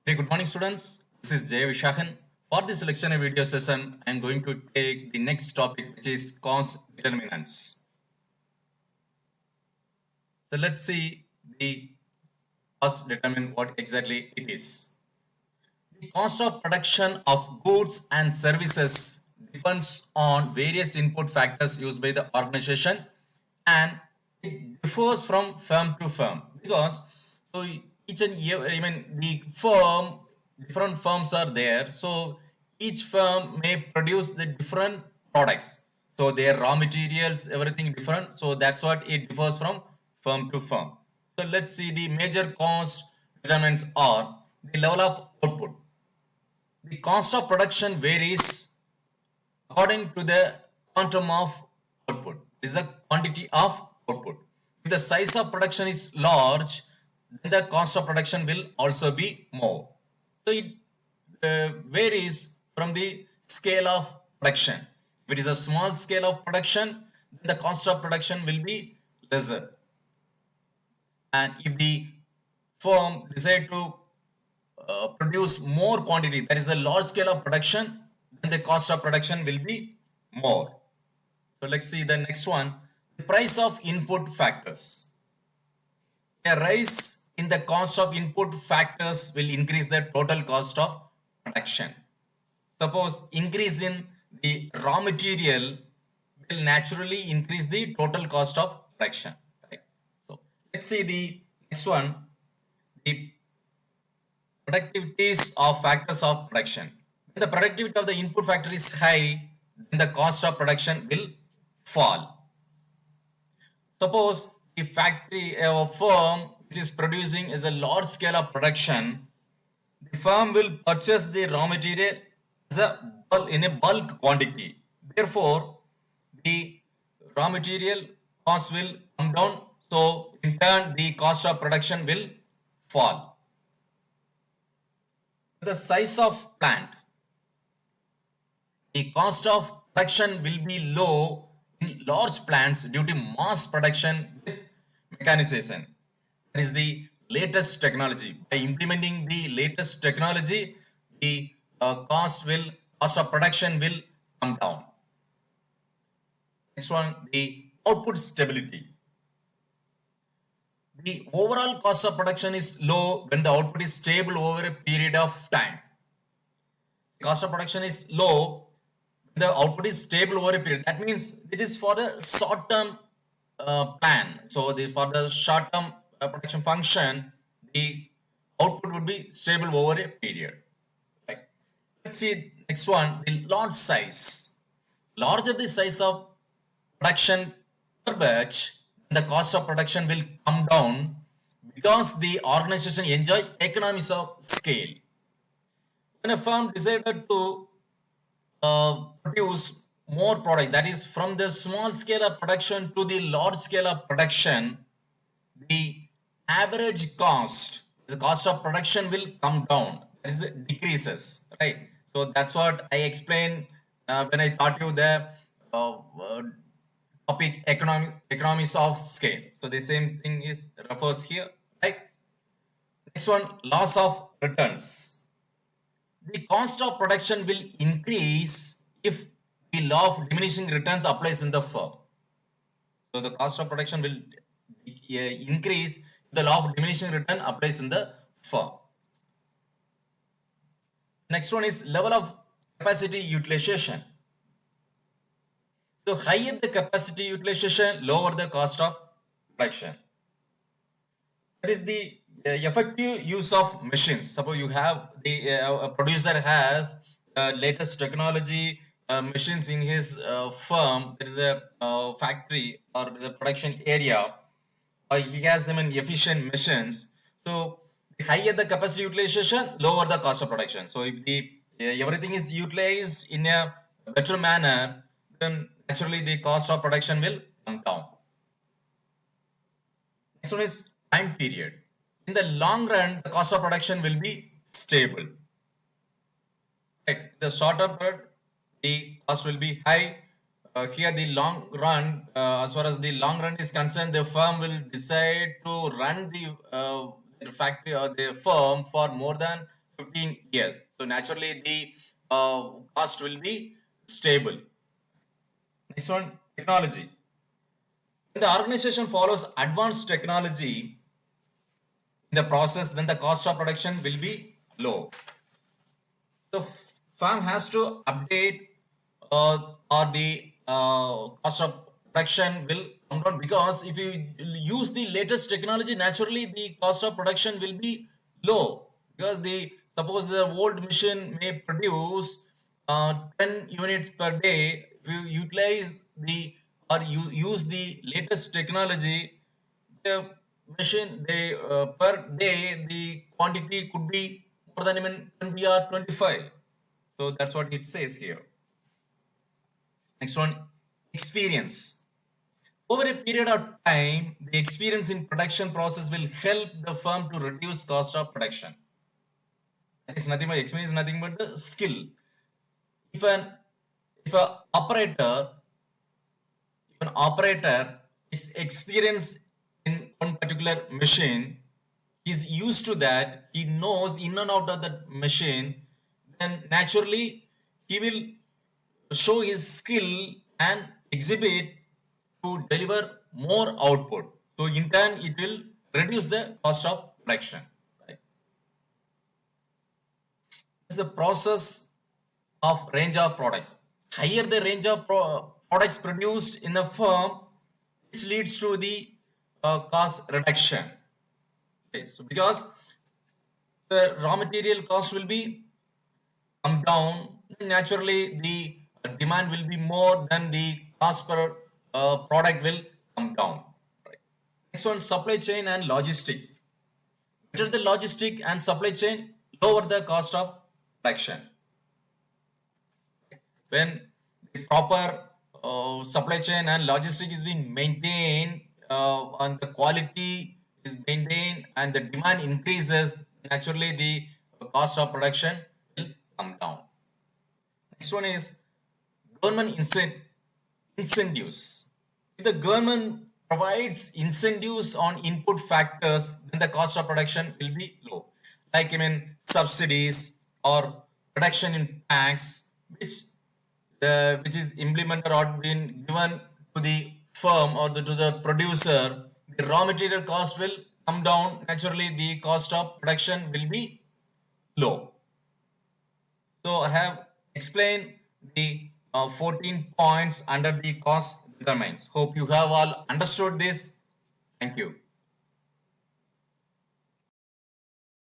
Very good morning, students. This is Jay Vishakan. For this lecture and video session, I am going to take the next topic, which is cost determinants. So let's see the cost determinant, what exactly it is. The cost of production of goods and services depends on various input factors used by the organization, and it differs from firm to firm because so each and every, the firm, different firms are there, so each firm may produce the different products, so their raw materials, everything different, so that's what it differs from firm to firm. So let's see, the major cost determinants are the level of output. The cost of production varies according to the quantum of output. This is the quantity of output. If the size of production is large, then the cost of production will also be more. So it varies from the scale of production. If it is a small scale of production, then the cost of production will be lesser. And if the firm decide to produce more quantity, that is a large scale of production, then the cost of production will be more. So let's see the next one, the price of input factors. A rise in the cost of input factors will increase the total cost of production. Suppose increase in the raw material will naturally increase the total cost of production. Right? So let's see the next one, the productivities of factors of production. When the productivity of the input factor is high, then the cost of production will fall. Suppose the factory or firm which is producing is a large scale of production, the firm will purchase the raw material as in a bulk quantity. Therefore, the raw material cost will come down. So, in turn, the cost of production will fall. The size of plant. The cost of production will be low in large plants due to mass production with mechanization. That is the latest technology. By implementing the latest technology, the cost of production will come down. Next one, the output stability. The overall cost of production is low when the output is stable over a period of time. The cost of production is low when the output is stable over a period. That means it is for the short term plan. So for the short term production function, the output would be stable over a period. Right. Let's see next one, the lot size. Larger the size of production per batch, the cost of production will come down because the organization enjoy economies of scale. When a firm decided to produce more product, that is from the small scale of production to the large scale of production, the average cost, the cost of production will come down, that is decreases, right? So that's what I explained when I taught you the topic economies of scale. So the same thing is refers here, right? Next one, loss of returns. The cost of production will increase if the law of diminishing returns applies in the firm. So the cost of production will increase if the law of diminishing return applies in the firm. Next one is level of capacity utilization. So higher the capacity utilization, lower the cost of production. That is the effective use of machines. Suppose you have the a producer has latest technology machines in his firm. There is a factory or the production area. He has some efficient machines. So the higher the capacity utilization, lower the cost of production. So if the everything is utilized in a better manner, then naturally the cost of production will come down. Next one is time period. In the long run, the cost of production will be stable. Right. The short term period, the cost will be high. Here, the long run, as far as the long run is concerned, the firm will decide to run the factory or the firm for more than 15 years. So naturally the cost will be stable. Next one, technology. When the organization follows advanced technology in the process, then the cost of production will be low. The firm has to update or the cost of production will come down, because if you use the latest technology, naturally the cost of production will be low, because the suppose the old machine may produce 10 units per day. If you utilize the or you use the latest technology, the machine they per day the quantity could be more than even 20 or 25. So that's what it says here. Next one, experience. Over a period of time, the experience in production process will help the firm to reduce cost of production. That is nothing but experience is nothing but the skill. If an if a operator if an operator is experienced in one particular machine, he's used to that, he knows in and out of that machine, then naturally he will show his skill and exhibit to deliver more output. So in turn, it will reduce the cost of production. Right? It's a process of range of products. Higher the range of products produced in a firm, which leads to the cost reduction. Okay? So because the raw material cost will be come down, naturally the demand will be more than the cost per product will come down. Right. Next one, supply chain and logistics. Better the logistic and supply chain, lower the cost of production. When the proper supply chain and logistic is being maintained, and the quality is maintained and the demand increases, naturally the cost of production will come down. Next one is government incentives. If the government provides incentives on input factors, then the cost of production will be low. Like subsidies or reduction in tax, which is implemented or been given to the firm or to the producer, the raw material cost will come down. Naturally, the cost of production will be low. So I have explained the 14 points under the cost determinants. Hope you have all understood this. Thank you.